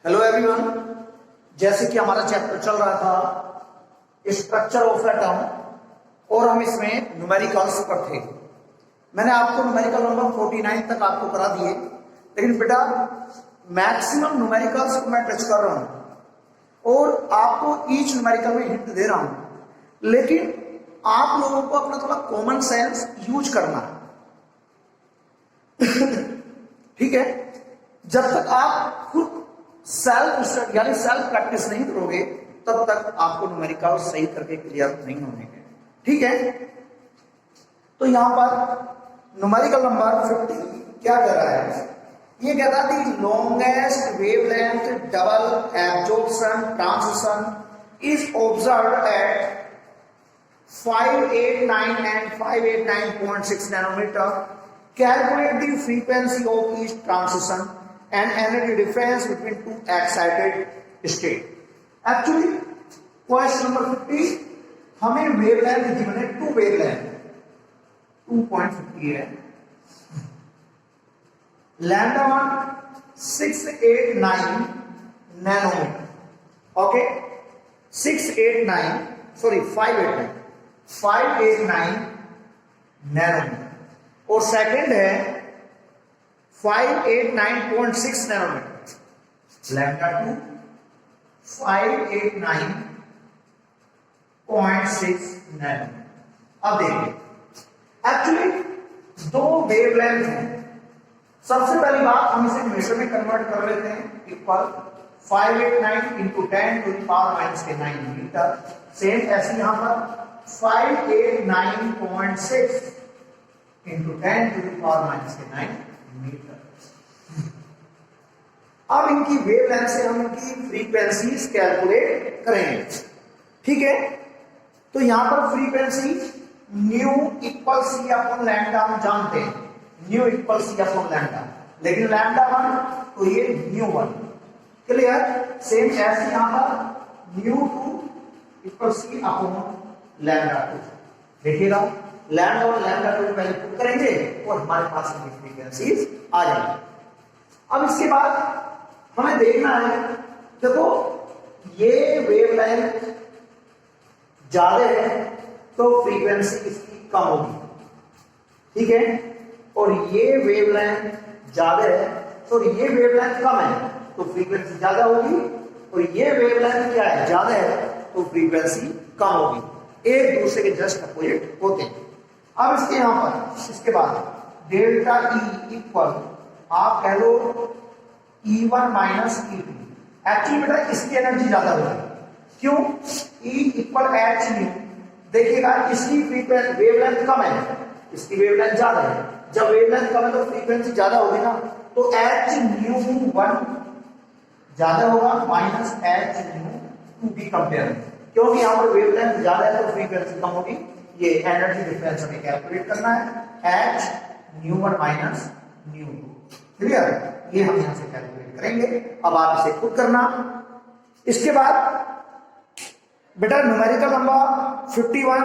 Hello everyone, जैसे कि हमारा चैप्टर चल रहा था स्ट्रक्चर ऑफ एटम और हम इसमें न्यूमेरिकल्स पर थे। मैंने आपको न्यूमेरिकल नंबर 49 तक आपको करा दिए, लेकिन बेटा मैक्सिमम न्यूमेरिकल्स को मैं टच कर रहा हूं और आपको ईच न्यूमेरिकल में हिंट दे रहा हूं, लेकिन आप लोगों को अपना थोड़ा कॉमन सेंस यूज करना है। ठीक है, जब तक आप खुद सेल्फ स्टडी यानी सेल्फ प्रैक्टिस नहीं करोगे तब तक आपको न्यूमेरिकल सही करके क्लियर नहीं होने हैं। ठीक है, तो यहां पर न्यूमेरिकल नंबर 50 क्या कह रहा है? ये कहता है दी longest wavelength double absorption transition is observed eight 589 and 589.6 nanometer. Calculate the frequency of each transition and energy difference between two excited state. Actually, question number 50 हमें वेवलेंथ गिवन है, टू वेवलेंथ 2.50 है, लैम्डा 1 689 नैनोमीटर। ओके, 589 नैनोमीटर और second है 589.6 nanometre, lambda 2 589.6 nanometre. अब देखिए, actually दो wavelength हैं। सबसे पहली बात हम इसे मीटर में कन्वर्ट कर लेते हैं, equal 589 into 10 to the power -9 metre. Same ऐसे यहां पर 589.6 into 10 to the power -9 metre. अब इनकी वेवलेंथ से हम इनकी फ्रीक्वेंसीज कैलकुलेट करेंगे। ठीक है, तो यहां पर frequency nu equal c upon lambda हम जानते हैं, nu equal c upon lambda, लेकिन लैम्डा 1 तो ये न्यू 1। क्लियर? सेम ऐसे यहां पर nu 2 equal c upon lambda 2। देखिएगा, लैम्डा और लैम्डा 2 वैल्यू पुट करेंगे और हमारे पास ये फ्रीक्वेंसीज आ जाएंगी। अब इसके बाद हमें देखना है, देखो ये वेवलेंथ ज्यादा है तो फ्रीक्वेंसी इसकी कम होगी। ठीक है, और ये वेवलेंथ ज्यादा है तो ये वेवलेंथ कम है तो फ्रीक्वेंसी ज्यादा होगी, और ये वेवलेंथ क्या है? ज्यादा है तो फ्रीक्वेंसी कम होगी। एक दूसरे के जस्ट अपोजिट होते हैं। अब इसके यहां पर इसके बाद डेल्टा ई इक्वल आप कह लो E1 माइनस E2। एक्चुअली बेटा इसकी एनर्जी ज्यादा होगी, क्यों? E equal H new. देखिएगा, इसकी फ्रीक्वेंसी वेवलेंथ कम है, इसकी वेवलेंथ ज्यादा है। जब वेवलेंथ कम है तो फ्रीक्वेंसी ज्यादा होगी ना, तो एच न्यू 1 ज्यादा होगा माइनस एच न्यू 2 की कंपेयर में, क्योंकि यहां पर वेवलेंथ ज्यादा है तो फ्रीक्वेंसी कम होगी। ये एनर्जी डिफरेंस हमें कैलकुलेट करना है, H new 1 minus new 2। Clear? ये हम यहां से कैलकुलेट करेंगे। अब आप इसे खुद करना। इसके बाद बेटा न्यूमेरिकल नंबर 51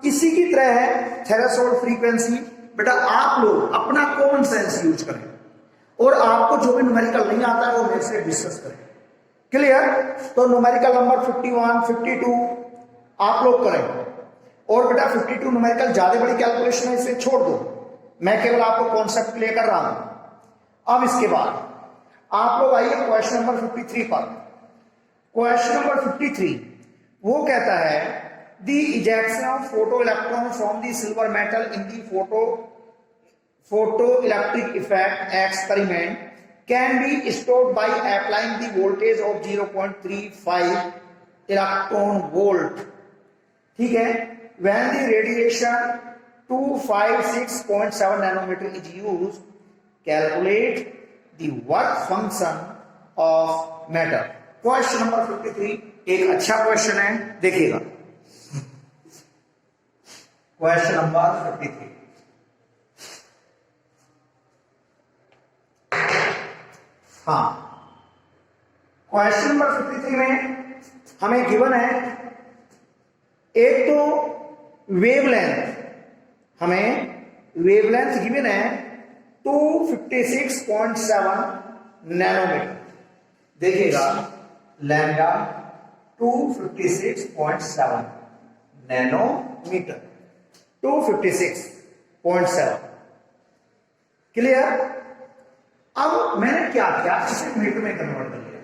इसी की तरह है, थ्रेशोल्ड फ्रीक्वेंसी। बेटा आप लोग अपना कॉमन सेंस यूज करें और आपको जो भी न्यूमेरिकल नहीं आता है वो मेरे से डिस्कस करें। क्लियर? तो न्यूमेरिकल नंबर 51 52 आप लोग करें, और बेटा 52 न्यूमेरिकल ज्यादा बड़ी कैलकुलेशन है, इसे छोड़ दो, मैं केवल आपको कॉन्सेप्ट क्लियर कर रहा हूं। अब इसके बाद आप लोग आइए क्वेश्चन नंबर 53 पर। क्वेश्चन नंबर 53 वो कहता है the ejection of photo electron from the silver metal in the photo electric effect experiment can be stored by applying the voltage of 0.35 electron volt. ठीक है, when the radiation 256.7 nanometre is used, calculate the work function of matter. Question number 53 एक अच्छा question है, देखिएगा। Question number 53, हाँ, question number 53 में हमें given है एक तो वेवलेंथ, हमें वेवलेंथ गिवन है 256.7 नैनोमीटर। देखिएगा लैम्डा 256.7 नैनोमीटर, 256.7। क्लियर। अब मैंने क्या किया, इसे मीटर में कन्वर्ट कर लिया।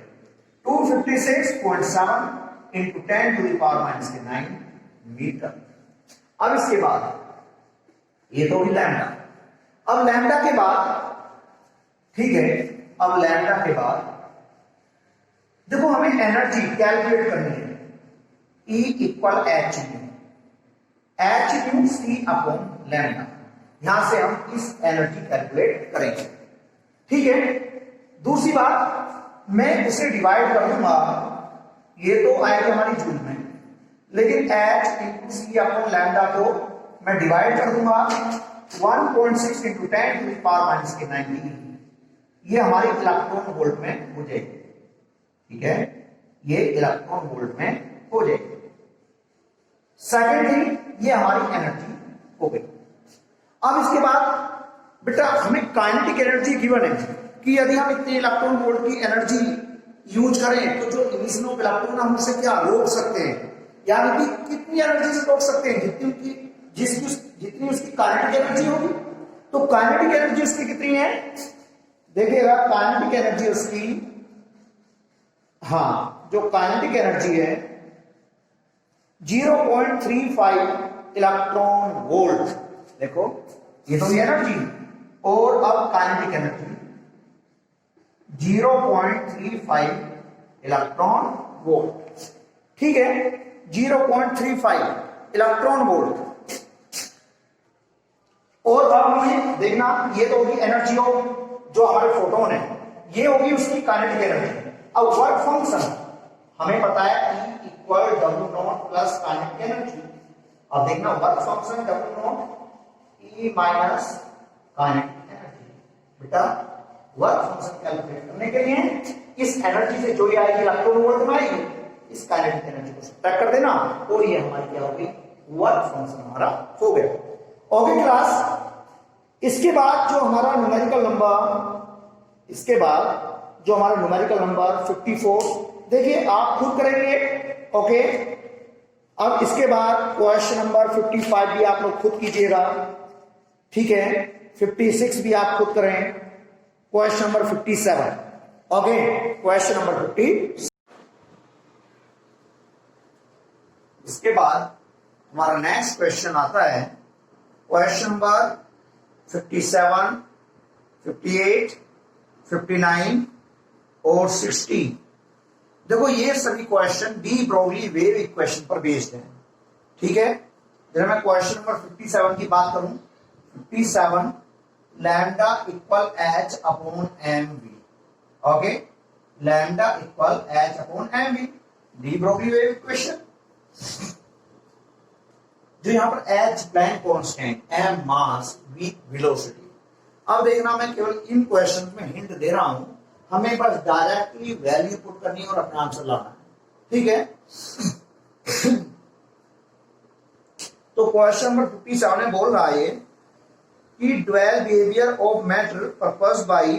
256.7 इंटू 10⁻⁻9 मीटर। अब इसके बाद ये तो हुई लैम्डा। अब लैम्डा के बाद, ठीक है, अब लैम्डा के बाद देखो हमें एनर्जी कैलकुलेट करनी है। E इक्वल एच न्यू सी अपॉन लैम्डा। यहां से हम इस एनर्जी कैलकुलेट करेंगे, ठीक है। दूसरी बात, मैं इसे डिवाइड कर दूंगा, ये तो आएगी हमारी जूल में, लेकिन एच इंटू सी अपॉन लैम्डा को मैं डिवाइड कर दूंगा 1.6 इंटू 10⁻⁻⁹ ये हमारी इलेक्ट्रॉन वोल्ट में हो जाएगी, ठीक है, ये इलेक्ट्रॉन वोल्ट में हो जाएगी। सेकेंड थिंग, ये हमारी एनर्जी हो गई। अब इसके बाद बेटा हमें काइनेटिक एनर्जी गिवन है कि यदि हम इतने इलेक्ट्रॉन वोल्ट की एनर्जी यूज करें तो जो इमिशन ऑफ इलेक्ट्रॉन हम उसे क्या रोक सकते हैं, यानी कि कितनी एनर्जी से रोक सकते हैं, जितनी उसकी काइनेटिक एनर्जी होगी। तो काइनेटिक एनर्जी उसकी कितनी है, देखिएगा काइनेटिक एनर्जी उसकी, हाँ, जो काइनेटिक एनर्जी है 0.35 इलेक्ट्रॉन वोल्ट। देखो ये तो एनर्जी, और अब काइनेटिक एनर्जी 0.35 इलेक्ट्रॉन वोल्ट, ठीक है, 0.35 इलेक्ट्रॉन वोल्ट। और अब हमें देखना, ये तो होगी एनर्जी ऑफ जो हमारे फोटोन है, ये होगी उसकी काइनेटिक एनर्जी। अब वर्क फंक्शन हमें पता है E equal W0 plus kinetic energy. अब देखना work function W0 E minus kinetic energy. बेटा वर्क फंक्शन कैलकुलेट करने के लिए इस एनर्जी से जो ये आएगी इलेक्ट्रॉन वोल्ट में आएगी, इस काइनेटिक एनर्जी को सब्ट्रैक्ट कर देना, और ये हमारी क्या होगी, वर्क फंक्शन हमारा हो गया। Okay class. इसके बाद जो हमारा न्यूमेरिकल नंबर, इसके बाद जो हमारा न्यूमेरिकल नंबर 54, देखिए आप खुद करेंगे, ओके। अब इसके बाद क्वेश्चन नंबर 55 भी आप लोग खुद कीजिएगा, ठीक है। 56 भी आप खुद करें, question number 57, okay, question number 50। इसके बाद हमारा नेक्स्ट क्वेश्चन आता है क्वेश्चन नंबर 57, 58, 59 और 60। देखो ये सभी question D Broglie wave equation पर बेस्ड हैं, ठीक है। जब मैं क्वेश्चन नंबर 57 की बात करूं, 57 lambda equal h upon m v, okay, lambda equal h upon m v, de Broglie wave equation. जो यहां पर h Planck constant, m mass, v velocity. अब देखना मैं केवल इन क्वेश्चन में हिंट दे रहा हूं, हमें बस डायरेक्टली वैल्यू पुट करनी है और अपना आंसर लाना है, ठीक है। तो क्वेश्चन नंबर 57 में बोल रहा है कि dual behaviour of matter purpose by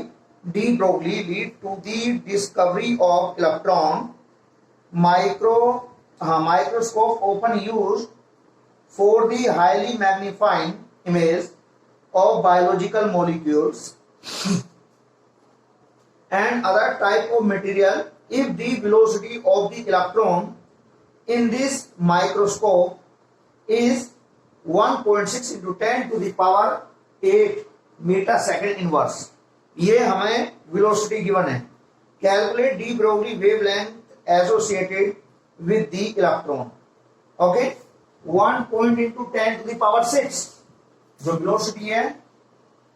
de Broglie lead to the discovery of electron microscope open used for the highly magnifying image of biological molecules and other type of material if the velocity of the electron in this microscope is 1.6 into 10 to the power 8 metre second inverse. ये हमें velocity given है। Calculate de Broglie wavelength associated with the electron, okay. 1 into 10 to the power 6 जो velocity है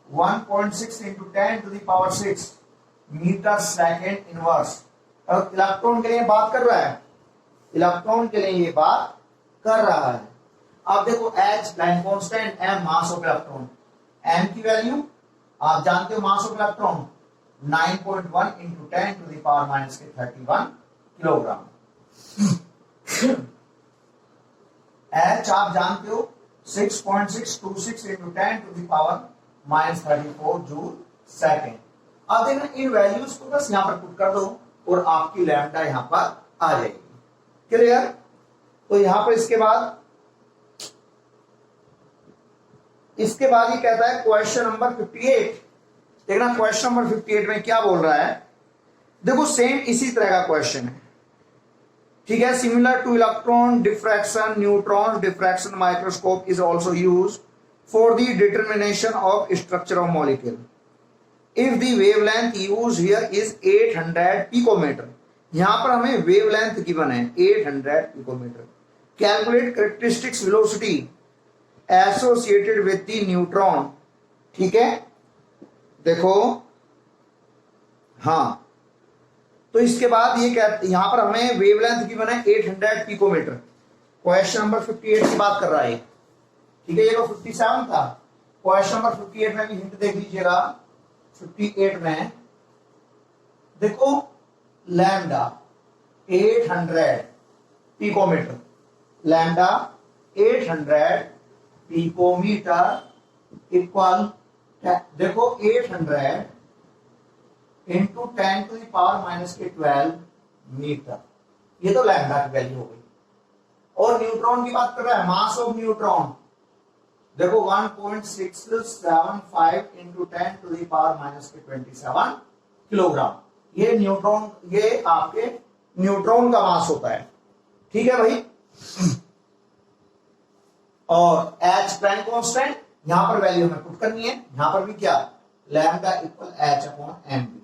1.6 into 10 to the power 6 metre second inverse. अब electron के लिए बात कर रहा है, इलेक्ट्रॉन के लिए ये बात कर रहा है। अब देखो H Planck constant, M mass of electron, M की वैल्यू आप जानते हो, mass of electron 9.1 into 10 to the power minus 31 kilogram. H आप जानते हो 6.626 into 10 to the power minus 34 joule second. अब देखना इन वैल्यूज को बस यहां पर पुट कर दो और आपकी लैम्डा यहां पर आ जाएगी। क्लियर? तो यहां पर इसके बाद ये कहता है क्वेश्चन नंबर 58। देखना क्वेश्चन नंबर 58 में क्या बोल रहा है। देखो सेम इसी तरह का क्वेश्चन है, ठीक है। Similar to electron diffraction, neutron diffraction microscope is also use for the determination of structure of molecule if the wavelength use here is 800 picometre. यहां पर हमें वेवलेंथ गिवन है 800 picometre. Calculate characteristics velocity associated with the neutron. ठीक है, देखो हाँ, तो इसके बाद ये यहां पर हमें वेवलेंथ गिवन है 800 पिकोमीटर। क्वेश्चन नंबर 58 की बात कर रहा है, ठीक है। ये तो 57 था। क्वेश्चन नंबर 58 में भी हिंट देख लीजिएगा। 58 में देखो lambda 800 picometre, lambda 800 picometre equal, देखो 800 into 10 to the power minus के 12 मीटर। ये तो लैम्डा की वैल्यू हो गई। और न्यूट्रॉन की बात कर रहा है, मास ऑफ न्यूट्रॉन देखो 1.675 into 10 to the power minus के 27 किलोग्राम। ये न्यूट्रॉन, ये आपके न्यूट्रॉन का मास होता है, ठीक है भाई। और एच प्लैंक कांस्टेंट यहां पर वैल्यू हमें पुट करनी है। यहां पर भी क्या, lambda equal h upon m b,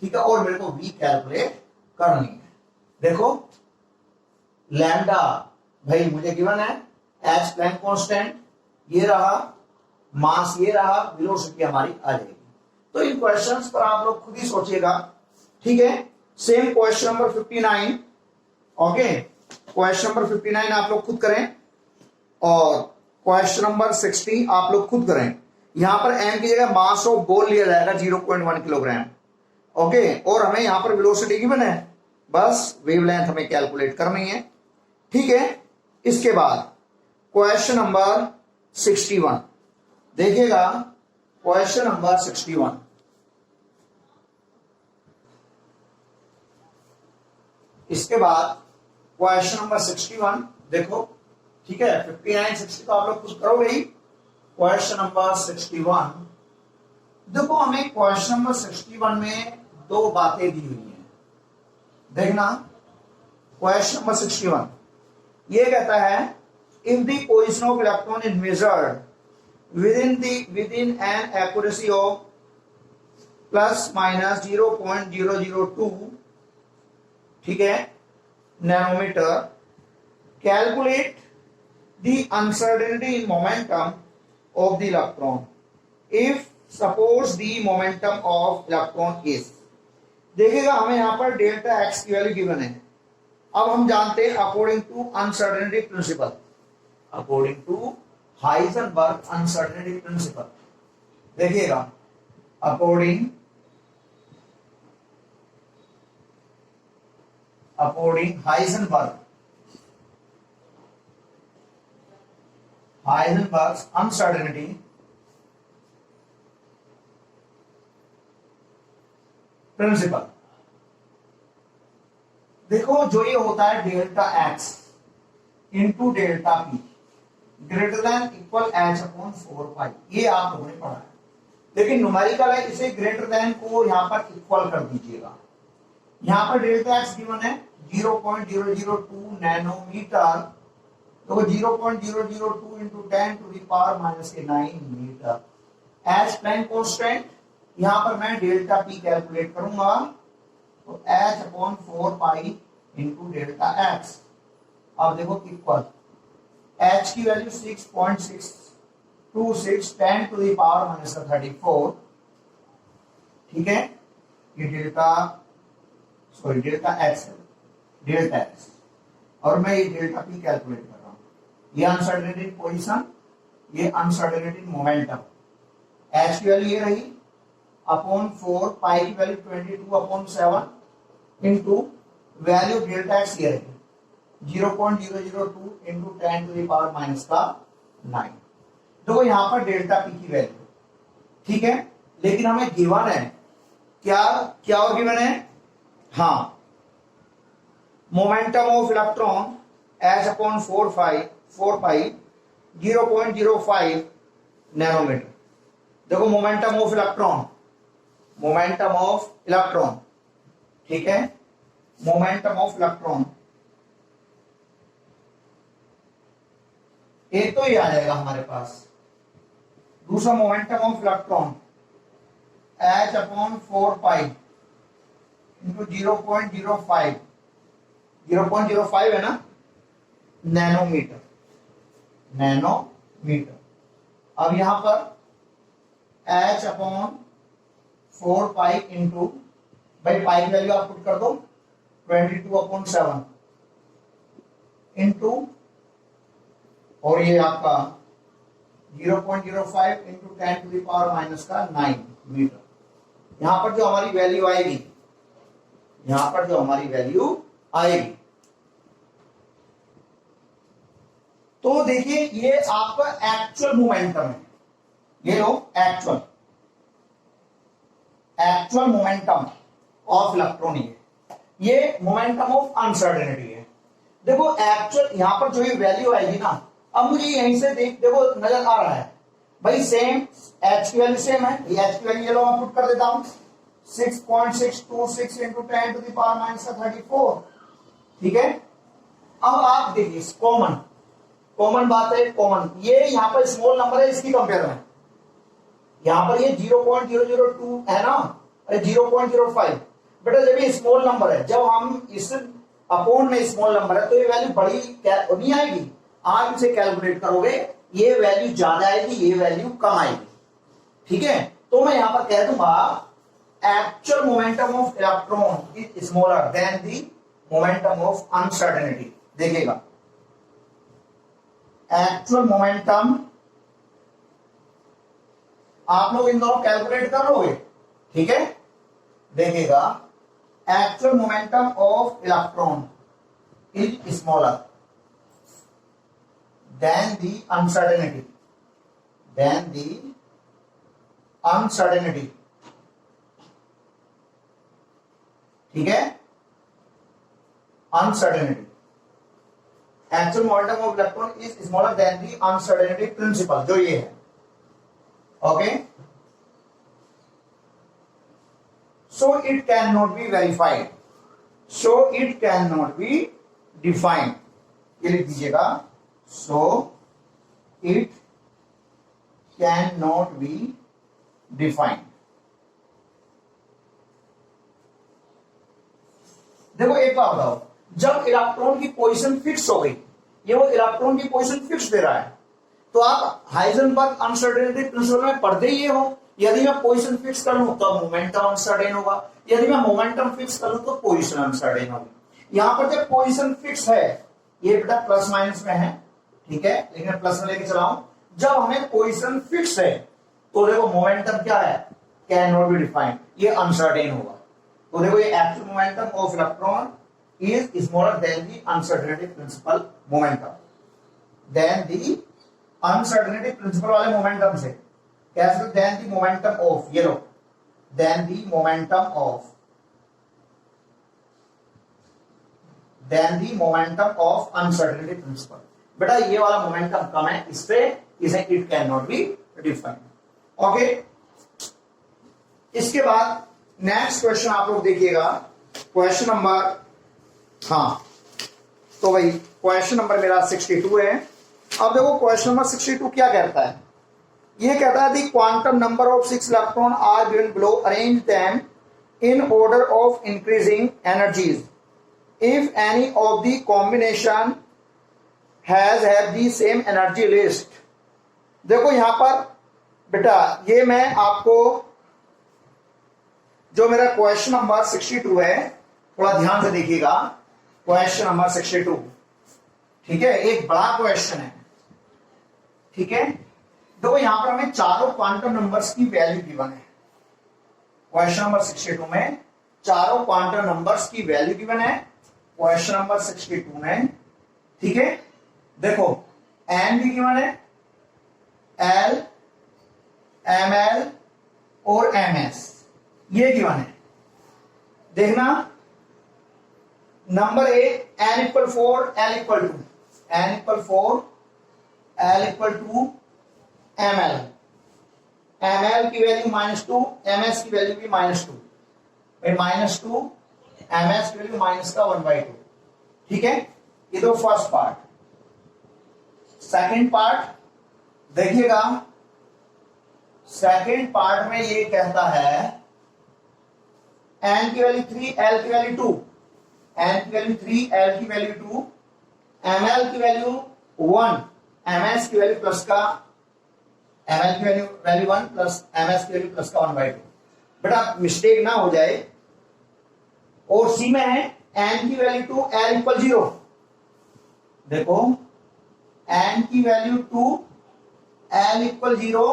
ठीक है। और मेरे को वी कैलकुलेट करनी है। देखो लैम्डा भाई मुझे गिवन है, एच प्लैंक कांस्टेंट ये रहा, मास ये रहा, वेलोसिटी हमारी आ जाएगी। तो इन क्वेश्चंस पर आप लोग खुद ही सोचिएगा, ठीक है। Same question number 59, okay. Question number 59 आप लोग खुद करें और क्वेश्चन नंबर 60 आप लोग खुद करें। यहां पर एम की जगह मास ऑफ गोल्ड लिया जाएगा 0.1 किलोग्राम, ओके। और हमें यहां पर वेलोसिटी गिवन है, बस वेवलेंथ हमें कैलकुलेट करनी है, ठीक है। इसके बाद क्वेश्चन नंबर 61 देखिएगा। क्वेश्चन नंबर 61, इसके बाद क्वेश्चन नंबर 61 देखो, ठीक है। 59 60 तो आप लोग कुछ करोगे ही। क्वेश्चन नंबर 61 देखो, हमें क्वेश्चन नंबर 61 में दो बातें दी हुई हैं, देखना। क्वेश्चन नंबर 61 ये कहता है, if the position of electron is measured within an accuracy of plus minus 0.002, ठीक है, nanometre, calculate the uncertainty in momentum of the electron if suppose the momentum of electron is। देखिएगा हमें यहां पर delta x की value given है। अब हम जानते हैं according to uncertainty principle, according to Heisenberg uncertainty principle, देखिएगा अकॉर्डिंग Heisenberg's uncertainty प्रिंसिपल। देखो जो ये होता है delta x into delta p greater than equal h upon 4 pi, ये आप लोगों ने पढ़ा है। लेकिन न्यूमेरिकल है, इसे ग्रेटर देन को यहां पर इक्वल कर दीजिएगा। यहां पर डेल्टा एक्स गिवन है 0.002 नैनोमीटर, तो 0.002 into 10 to the power minus के 9 मीटर। एच प्लैंक कांस्टेंट, यहां पर मैं डेल्टा पी कैलकुलेट करूंगा, तो h upon 4 pi into delta x. अब देखो इक्वल एच की value 6.626 10 to the power minus 34, ठीक है। ये डेल्टा एक्स है, डेल्टा एक्स, और मैं ये डेल्टा पी कैलकुलेट कर रहा हूं। ये अनसर्टेनिटी पोजीशन, ये अनसर्टेनिटी मोमेंटम। एच की वैल्यू ये रही अपॉन 4, पाई की value 22/7 into value delta x ये रही 0.002 into 10 to the power minus का 9। देखो यहां पर डेल्टा पी की वैल्यू, ठीक है। लेकिन हमें गिवन है क्या, क्या और गिवन है हाँ, momentum of electron h upon 4 pi 0.05 nanometre. देखो मोमेंटम ऑफ इलेक्ट्रॉन, ठीक है, मोमेंटम ऑफ इलेक्ट्रॉन एक तो ही आ जाएगा हमारे पास। दूसरा momentum of electron h upon 4 pi into 0.05 है ना, नैनोमीटर। अब यहां पर h अपॉन 4 पाई इंटू, भाई पाई की वैल्यू आप पुट कर दो 22/7 इंटू, और ये आपका 0.05 इंटू 10⁻⁻⁹ मीटर। यहां पर जो हमारी वैल्यू आएगी, तो देखिए ये आपका एक्चुअल मोमेंटम है। ये लो एक्चुअल मोमेंटम ऑफ इलेक्ट्रॉन, ये मोमेंटम ऑफ अनसर्टेनिटी है। देखो एक्चुअल यहां पर जो ये वैल्यू आएगी ना, अब मुझे यहीं से देखो नजर आ रहा है भाई सेम एच की वैल्यू सेम है। ये एच की वैल्यू ये लो मैं पुट कर देता हूं 6.626 इंटू 10⁻⁻34, ठीक है। अब आप देखिए कॉमन बात है, ये यहां पर स्मॉल नंबर है, इसकी कंपेयर में यहां पर ये 0.002 है ना, अरे 0.05 बेटा, जब ये स्मॉल नंबर है, जब हम इस अपॉन में स्मॉल नंबर है तो ये वैल्यू बड़ी नहीं आएगी। आप इसे कैलकुलेट करोगे, ये वैल्यू ज्यादा आएगी, ये वैल्यू कम आएगी, ठीक है। तो मैं यहां पर कह दूंगा actual momentum of electron is smaller than the momentum of uncertainty. देखिएगा एक्चुअल मोमेंटम, आप लोग इन दोनों कैलकुलेट कर लोगे, ठीक है। देखिएगा actual momentum of electron is smaller than the uncertainty, ठीक है, uncertainty. Actual momentum of electron is smaller than the uncertainty principal, जो ये है, okay. So it can not be verified, so it can not be defined, ये लिख दीजिएगा, so it can not be defined. देखो एक बात बताओ, जब इलेक्ट्रॉन की पोजीशन फिक्स हो गई, ये वो इलेक्ट्रॉन की पोजीशन फिक्स दे रहा है, तो आप हाइजेनबर्ग अनसर्टेनिटी प्रिंसिपल में पढ़ते ही हो, यदि मैं पोजीशन फिक्स कर लूं तो मोमेंटम अनसर्टेन होगा, यदि मैं मोमेंटम फिक्स कर लूं तो पोजीशन अनसर्टेन होगी। यहां पर जब पोजीशन फिक्स है, ये बेटा प्लस माइनस में है, ठीक है, लेकिन मैं प्लस में लेके चलाऊं, जब हमें पोजीशन फिक्स है तो देखो मोमेंटम क्या है, कैन नॉट बी डिफाइंड, ये अनसर्टेन होगा। तो देखो ये actual momentum of electron is smaller than the uncertainty principle momentum, then the uncertainty principle वाले मोमेंटम से कैसे, देन द मोमेंटम ऑफ, ये लो, then the momentum of uncertainty principle. बेटा ये वाला मोमेंटम कम है, इससे इसे it can not be defined, okay. इसके बाद नेक्स्ट क्वेश्चन आप लोग देखिएगा, क्वेश्चन नंबर, हाँ तो भाई क्वेश्चन नंबर मेरा 62 है। अब देखो क्वेश्चन नंबर 62 क्या कहता है, ये कहता है the quantum number of 6 electron are given below, arrange them in order of increasing energies if any of the combination has have the same energy list. देखो यहां पर बेटा ये मैं आपको जो मेरा क्वेश्चन नंबर 62 है, थोड़ा ध्यान से देखिएगा, क्वेश्चन नंबर 62, ठीक है, एक बड़ा क्वेश्चन है, ठीक है। देखो यहां पर हमें चारों क्वांटम नंबर्स की वैल्यू गिवन है, क्वेश्चन नंबर 62 में चारों क्वांटम नंबर्स की वैल्यू गिवन है क्वेश्चन नंबर 62 में, ठीक है। देखो एन भी गिवन है, एल, एम एल और एम एस, ये गिवन है। देखना number A n equal 4 l equal 2 n equal 4 l equal 2 ml ml की वैल्यू -2 ms की वैल्यू भी -2 -2 ms की वैल्यू माइनस का 1/2। ठीक है, ये तो फर्स्ट पार्ट। सेकंड पार्ट देखिएगा, सेकंड पार्ट में ये कहता है n की वैल्यू 3 l की वैल्यू 2 n की वैल्यू 3 l की वैल्यू 2 ml की वैल्यू 1 ms की वैल्यू प्लस का ml की वैल्यू 1 प्लस ms की वैल्यू प्लस का 1/2। बेटा मिस्टेक ना हो जाए, और सी में है n की वैल्यू 2 l इक्वल 0। देखो n की वैल्यू 2 l इक्वल 0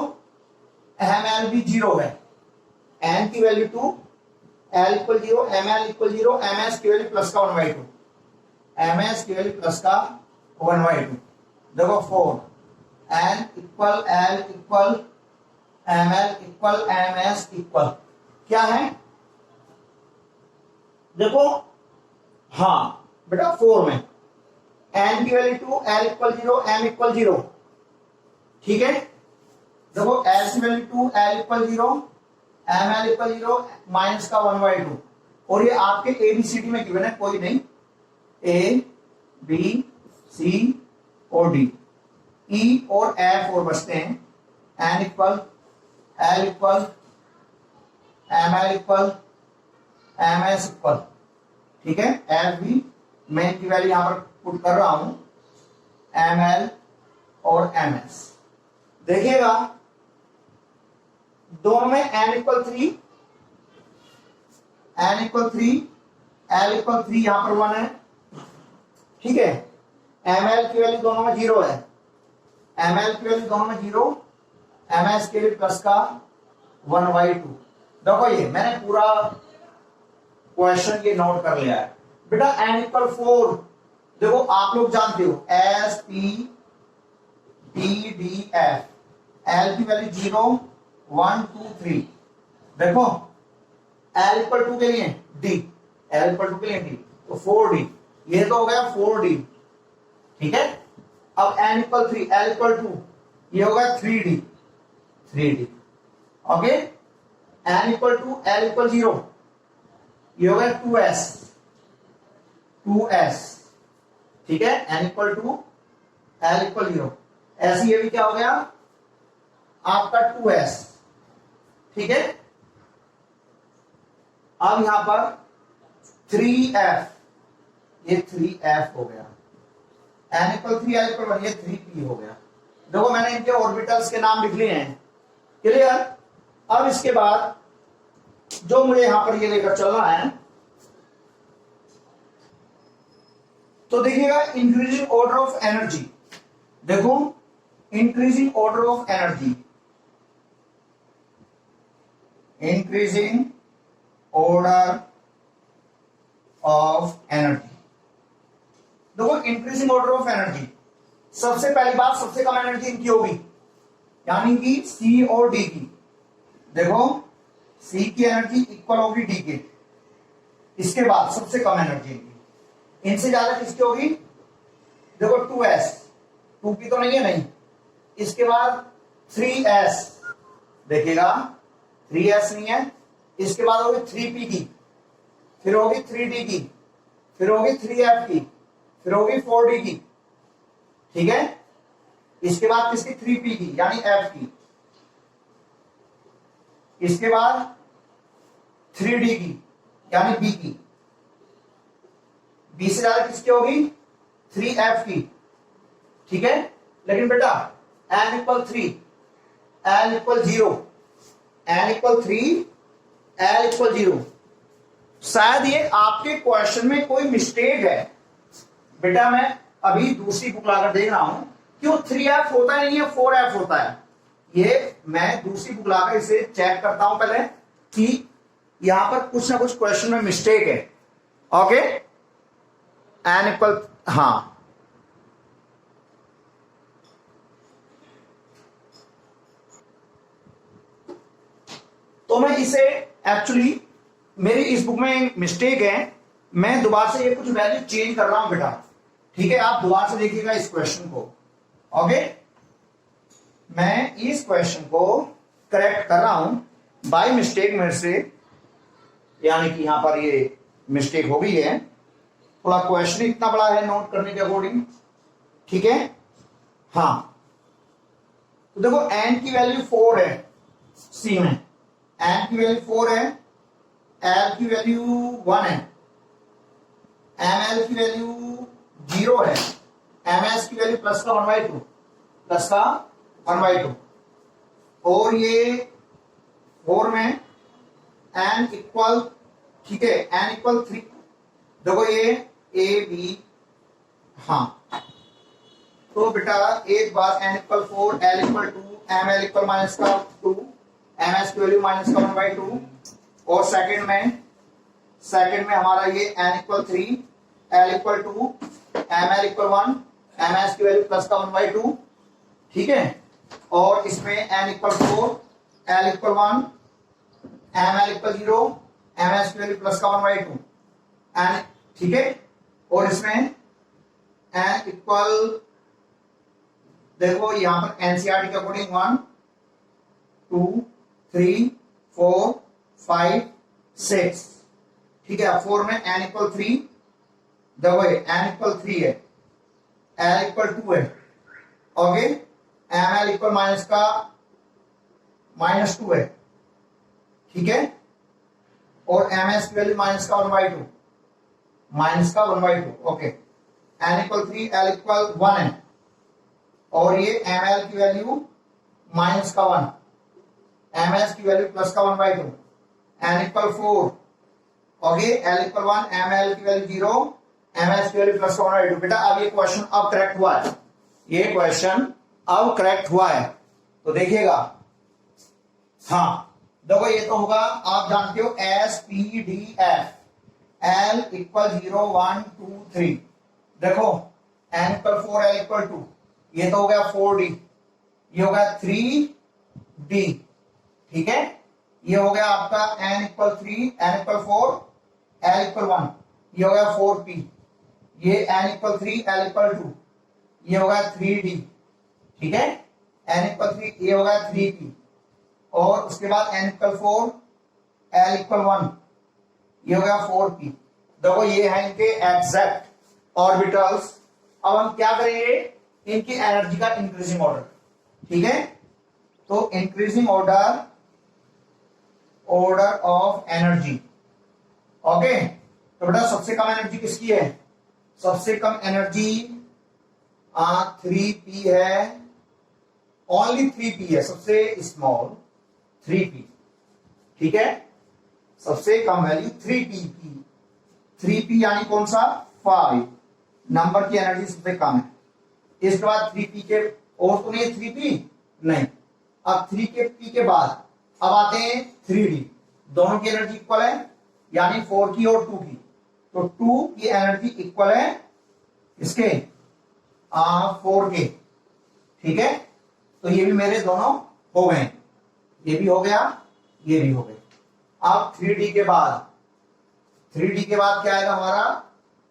ml भी 0 है। n की value 2 l equal 0 ml equal 0 ms की वैल्यू प्लस का 1/2 ms की वैल्यू प्लस का 1/2। देखो 4 n equal l equal ml equal ms equal क्या है, देखो हाँ बेटा 4 में n की value 2 l equal 0 m equal 0। ठीक है, देखो l की value 2 l equal 0 ml equal 0 minus का 1/2। और ये आपके ABCD में गिवन है, कोई नहीं, A B C और D E और F और बचते हैं n equal l equal ml equal ms equal. ठीक है, F भी मैं इनकी वैल्यू यहां पर पुट कर रहा हूं ml और ms। देखिएगा दोनों में n इक्वल 3 l इक्वल 3 यहां पर 1 है। ठीक है, ml की वैल्यू दोनों में 0 है, ml की वैल्यू दोनों में 0 ms के लिए प्लस का 1/2। देखो ये मैंने पूरा क्वेश्चन ये नोट कर लिया है बेटा। n इक्वल 4 देखो आप लोग जानते हो S P D D F l की वैल्यू 0 1 2 3। देखो l इक्वल 2 के लिए d, l इक्वल 2 के लिए d, तो 4d, ये तो हो गया 4d। ठीक है, अब n इक्वल 3 l इक्वल 2, ये हो गया 3d। Okay, n equal 2 l equal 0, ये हो गया 2s। ठीक है, n इक्वल 2 l इक्वल 0, ऐसे ये भी क्या हो गया आपका 2s। ठीक है, अब यहां पर 3f, ये 3f हो गया, n इक्वल 3 l इक्वल 1, ये 3p हो गया। देखो मैंने इनके ऑर्बिटल्स के नाम लिख लिए हैं, क्लियर। अब इसके बाद जो मुझे यहां पर ये लेकर चलना है, तो देखिएगा इंक्रीजिंग ऑर्डर ऑफ एनर्जी। देखो increasing order of energy, increasing order of energy. देखो इंक्रीजिंग ऑर्डर ऑफ एनर्जी, सबसे पहली बात सबसे कम एनर्जी इनकी होगी, यानी कि C और D की। देखो C की एनर्जी इक्वल होगी D के, इसके बाद सबसे कम एनर्जी इनकी, इनसे ज्यादा किसकी होगी, देखो 2s, 2p तो नहीं है, नहीं, इसके बाद 3s, देखिएगा 3s नहीं है, इसके बाद होगी 3p की, फिर होगी 3d की, फिर होगी 3f की, फिर होगी 4d की। ठीक है, इसके बाद किसकी 3p की यानी f की, इसके बाद 3d की यानी b की, b से ज्यादा किसकी होगी 3f की। ठीक है, लेकिन बेटा n equal 3 l equal 0, n equal 3 l equal 0। शायद ये आपके क्वेश्चन में कोई मिस्टेक है बेटा। मैं अभी दूसरी बुक लाकर देख रहा हूं, क्यों 3f होता है नहीं है 4f होता है, ये मैं दूसरी बुक लाकर इसे चेक करता हूं पहले कि यहां पर कुछ ना कुछ क्वेश्चन में मिस्टेक है। ओके, n इक्वल, हाँ तो मैं इसे एक्चुअली मेरी इस बुक में मिस्टेक है, मैं दोबारा से ये कुछ वैल्यू चेंज कर रहा हूं बेटा, ठीक है। आप दोबारा से देखिएगा इस क्वेश्चन को। ओके, मैं इस क्वेश्चन को करेक्ट कर रहा हूं बाय मिस्टेक मेरे से, यानी कि यहां पर ये मिस्टेक हो गई है। थोड़ा क्वेश्चन इतना बड़ा है नोट करने के अकॉर्डिंग, ठीक है। हाँ, तो देखो n की वैल्यू 4 है सी में, n की वैल्यू 4 है, l की वैल्यू 1 है, ml की वैल्यू 0 है, ms की वैल्यू प्लस का 1/2, प्लस का 1/2, और ये 4 में n इक्वल, ठीक है, n इक्वल 3। देखो ये ए बी, हाँ, तो बेटा एक बार n equal 4, l equal 2, ml equal minus का 2, ms की वैल्यू माइनस का 1/2, और सेकंड में हमारा ये n equal 3, l equal 2, ml equal 1, ms की वैल्यू प्लस का 1/2, ठीक है। और इसमें n equal 4, l equal 1, ml equal 0, ms की वैल्यू प्लस का 1/2, n, ठीक है। और इसमें n इक्वल, देखो यहां पर एनसीईआरटी के अकॉर्डिंग 1 2 3 4 5 6, ठीक है। 4 में n इक्वल 3, देखो n इक्वल 3 है, l इक्वल 2 है, ओके, ml इक्वल माइनस का -2 है, ठीक है। और ms की वैल्यू माइनस का 1/2, माइनस का 1/2, okay. n equal 3, l equal 1 है, और ये ml की वैल्यू माइनस का 1, ms की वैल्यू प्लस का 1/2, n equal 4, okay, l equal 1, ml की वैल्यू 0, ms की वैल्यू प्लस का 1/2। बेटा अब ये क्वेश्चन अब करेक्ट हुआ है, ये क्वेश्चन अब करेक्ट हुआ है, तो देखिएगा। हाँ, देखो ये तो होगा, आप जानते हो SPDF, l इक्वल 0 1 2 3, देखो n इक्वल 4, l इक्वल 2, ये तो हो गया 4D, ये हो गया 3D, ठीक है। ये हो गया आपका n equal 3, n equal 4, l equal 1, ये हो गया 4P, ये n इक्वल 3, l इक्वल 2, ये हो गया 3D, ठीक है। n इक्वल 3, ये हो गया 3P, और उसके बाद n इक्वल 4, l इक्वल 1, ये हो गया 4P। देखो ये है इनके एग्जैक्ट ऑर्बिटल्स। अब हम क्या करेंगे, इनकी एनर्जी का इंक्रीजिंग ऑर्डर, ठीक है। तो increasing order of energy, okay. तो बेटा सबसे कम एनर्जी किसकी है, सबसे कम एनर्जी 3p है, ओनली 3p है, सबसे स्मॉल 3p, ठीक है। सबसे कम वैल्यू 3p यानी कौन सा 5 नंबर की एनर्जी सबसे कम है। इसके बाद 3p के और तो नहीं 3p नहीं, अब 3p के बाद अब आते हैं 3d, दोनों की एनर्जी इक्वल है, यानी 4 की और 2 की, तो 2 की एनर्जी इक्वल है इसके 4 के, ठीक है। तो ये भी मेरे दोनों हो गए, ये भी हो गया, ये भी हो गए। अब 3d के बाद क्या आएगा हमारा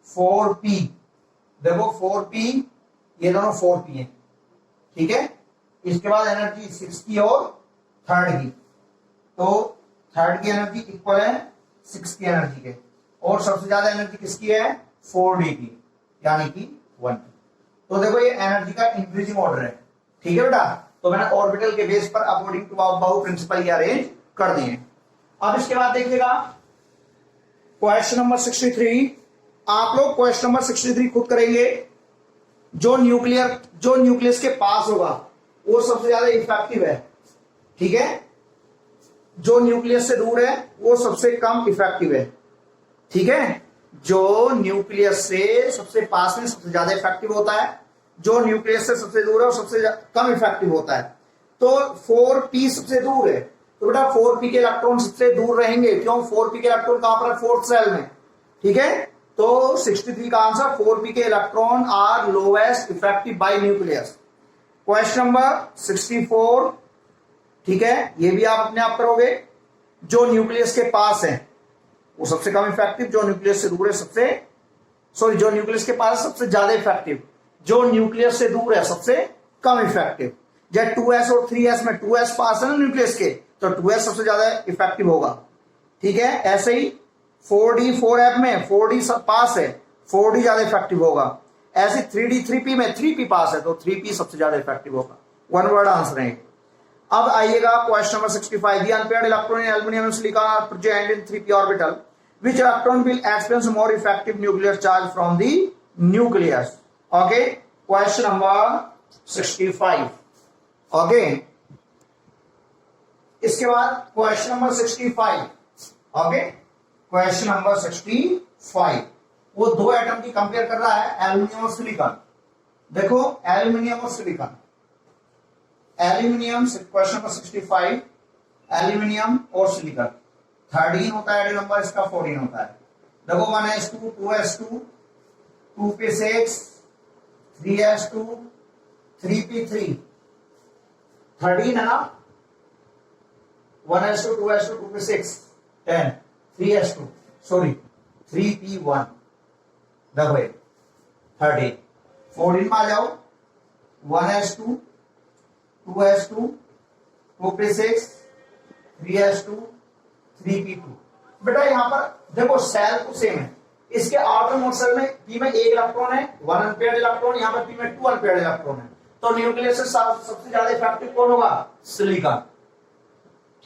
4p, देखो 4p, ये दोनों 4p है, ठीक है। इसके बाद एनर्जी 6 की और थर्ड की, तो थर्ड की एनर्जी इक्वल है 6 की एनर्जी के, और सबसे ज्यादा एनर्जी किसकी है 4d की, यानी कि 1 की। तो देखो ये एनर्जी का इंक्रीजिंग ऑर्डर है, ठीक है बेटा। तो मैंने ऑर्बिटल के बेस पर अकॉर्डिंग टू बाउ प्रिंसिपल ये अरेंज कर दिए। अब इसके बाद देखिएगा क्वेश्चन नंबर 63, आप लोग क्वेश्चन नंबर 63 खुद करेंगे। जो न्यूक्लियस के पास होगा वो सबसे ज्यादा इफेक्टिव है, ठीक है। जो न्यूक्लियस से दूर है वो सबसे कम इफेक्टिव है, ठीक है। जो न्यूक्लियस से सबसे पास में सबसे ज्यादा इफेक्टिव होता है, जो न्यूक्लियस से सबसे दूर है वो सबसे कम इफेक्टिव होता है। तो 4p सबसे दूर है, तो बेटा 4p के इलेक्ट्रॉन सबसे दूर रहेंगे, क्यों 4p के इलेक्ट्रॉन कहां पर है फोर्थ सेल में, ठीक है। तो 63 का आंसर 4p के electron are lowest effective by nucleus. Question number 64, ठीक है, ये भी आप अपने आप करोगे। जो न्यूक्लियस के पास है वो सबसे कम इफेक्टिव, जो न्यूक्लियस से दूर है सबसे, सॉरी जो न्यूक्लियस के पास सबसे ज्यादा इफेक्टिव, जो न्यूक्लियस से दूर है सबसे कम इफेक्टिव। जब 2s और 3s में 2s पास है ना न्यूक्लियस के, तो 2s सबसे ज्यादा इफेक्टिव होगा। ठीक है, ऐसे ही 4d 4f में 4d सब पास है, 4d ज्यादा इफेक्टिव होगा। ऐसे 3d 3p में 3p पास है, तो 3p सबसे ज्यादा इफेक्टिव होगा। वन वर्ड आंसर है। अब आइएगा question number 65। The unpaired electron in aluminium and silicon are present in 3p orbital, which electron will experience more effective nuclear charge from the nucleus? Okay, question number 65. Okay, इसके बाद question number 65। Okay, question number 65 वो दो atom की compare कर रहा है, aluminium और silicon. देखो एल्युमिनियम और silicon, aluminium, question number 65 aluminium और सिलिकॉन। 13 होता है एटॉमिक नंबर, इसका 14 होता है। देखो 1s2 2s2 2p6 3s2 3p3 13 है ना, 1s2 2s2 2p6 10 3s2 sorry 3p1। देखो 13 14 में आ जाओ, 1s2 2s2 2p6 3s2 3p2। बेटा यहां पर देखो सेल तो सेम है, इसके आउटर मोस्ट सेल में p में 1 इलेक्ट्रॉन है, 1 अनपेयर्ड इलेक्ट्रॉन, यहां पर p में 2 अनपेयर्ड इलेक्ट्रॉन है। तो न्यूक्लियस से सबसे ज्यादा इफेक्टिव कौन होगा? सिलिकॉन।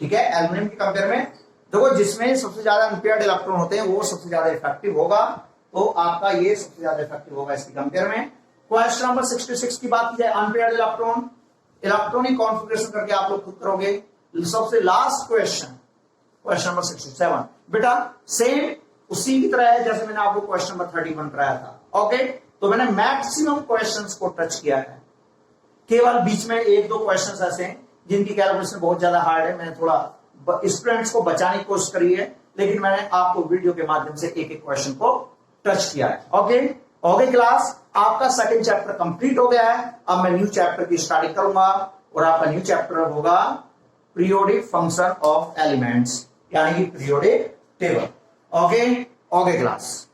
ठीक है, एल्युमिनियम की कंपेयर में देखो जिसमें सबसे ज्यादा अनपेयर्ड इलेक्ट्रॉन होते हैं वो सबसे ज्यादा इफेक्टिव होगा, तो आपका ये सबसे ज्यादा इफेक्टिव होगा इसकी कंपेयर में। क्वेश्चन नंबर 66 की बात की जाए, अनपेयर्ड इलेक्ट्रॉन, इलेक्ट्रॉनिक कॉन्फ़िगरेशन करके आप लोग खुद करोगे। सबसे लास्ट क्वेश्चन, क्वेश्चन नंबर 67 बेटा सेम उसी की तरह है जैसे मैंने आपको क्वेश्चन नंबर 31 कराया था। ओके, तो मैंने मैक्सिमम क्वेश्चंस को टच किया है, केवल बीच में एक दो क्वेश्चंस ऐसे हैं जिनकी कैलकुलेशन बहुत ज्यादा हार्ड है, मैंने थोड़ा स्टूडेंट्स को बचाने की कोशिश करी है, लेकिन मैंने आपको वीडियो के माध्यम से एक एक क्वेश्चन को टच किया है। ओके ओके क्लास, आपका सेकंड चैप्टर कंप्लीट हो गया है। अब मैं न्यू चैप्टर की स्टार्टिंग करूंगा और आपका न्यू चैप्टर होगा पीरियोडिक फंक्शन ऑफ एलिमेंट्स, यानी कि periodic table. Okay okay class.